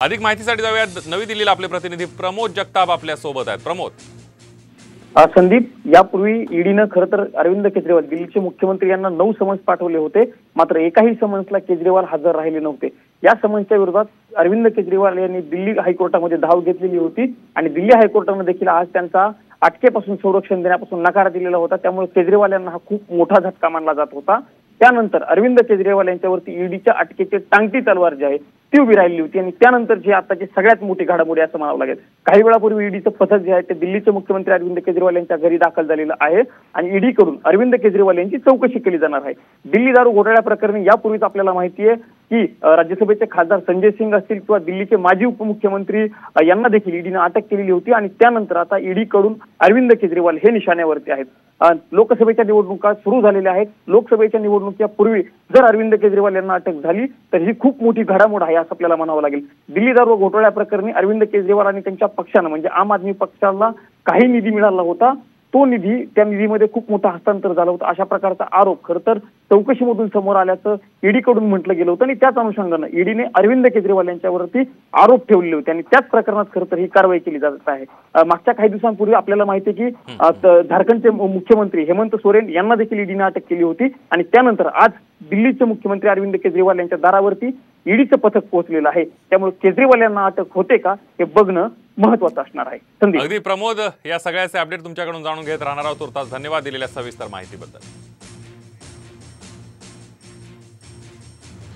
अधिक माहितीसाठी जाऊया नवी दिल्लीला आपले प्रतिनिधी प्रमोद जगताप आपल्या सोबत आहेत। प्रमोद, संदीप, यापूर्वी ईडीनं खरं तर अरविंद केजरीवाल दिल्लीचे मुख्यमंत्री यांना 9 समन्स पाठवले होते, मात्र एकाही समन्सला केजरीवाल हजर राहिले नव्हते। या समन्सच्या विरोधात अरविंद केजरीवाल यांनी दिल्ली हायकोर्टामध्ये धाव घेतलेली होती आणि दिल्ली हायकोर्टाने देखील आज त्यांचा अटकेपासून संरक्षण देण्यापासून नकार दिलेला होता। त्यामुळे केजरीवाल यांना हा खूप मोठा झटका मानला जात होता। त्यानंतर अरविंद केजरीवाल यांच्यावरती ईडीच्या अटकेची टांगती तलवार जी आहे ती उभी राहिली होती आणि त्यानंतरची आताची सगळ्यात मोठी घडामोडी असं म्हणावं लागेल। काही वेळापूर्वी ईडीचं पथक जे आहे ते दिल्लीचे मुख्यमंत्री अरविंद केजरीवाल यांच्या घरी दाखल झालेलं आहे आणि ईडीकडून अरविंद केजरीवाल यांची चौकशी केली जाणार आहे। दिल्ली दारू घोटाळ्या प्रकरणी यापूर्वीच आपल्याला माहिती आहे की राज्यसभेचे खासदार संजय सिंग असतील किंवा दिल्लीचे माजी उपमुख्यमंत्री यांना देखील ईडीने अटक केलेली होती आणि त्यानंतर आता ईडीकडून अरविंद केजरीवाल हे निशाण्यावरती आहेत। लोकसभेच्या निवडणुका सुरू झालेल्या आहेत। लोकसभेच्या निवडणुकीपूर्वी जर अरविंद केजरीवाल यांना अटक झाली तर ही खूप मोठी घडामोड आहे असं आपल्याला म्हणावं लागेल। दिल्ली दारू घोटाळ्या प्रकरणी अरविंद केजरीवाल आणि त्यांच्या पक्षानं म्हणजे आम आदमी पक्षाला काही निधी मिळाला होता, तो निधी त्या निधीमध्ये खूप मोठा हस्तांतर झालं होतं अशा प्रकारचा आरोप खरं तर चौकशीमधून समोर आल्याचं ईडीकडून म्हटलं गेलं होतं आणि त्याच अनुषंगानं ईडीने अरविंद केजरीवाल यांच्यावरती आरोप ठेवले होते आणि त्याच प्रकरणात खरं तर ही कारवाई केली जात आहे। मागच्या काही दिवसांपूर्वी आपल्याला माहिती आहे की झारखंडचे मुख्यमंत्री हेमंत सोरेन यांना देखील ईडीने अटक केली होती आणि त्यानंतर आज दिल्लीचे मुख्यमंत्री अरविंद केजरीवाल यांच्या दारावरती ईडीचं पथक पोहोचलेलं आहे। त्यामुळे केजरीवाल यांना अटक होते का हे बघणं महत्त्वाचं असणार आहे। संदीप, अगदी प्रमोद, या सगळ्याचे अपडेट तुमच्याकडून जाणून घेत राहणार आहोत। तुर्तास धन्यवाद दिलेल्या सविस्तर माहितीबद्दल।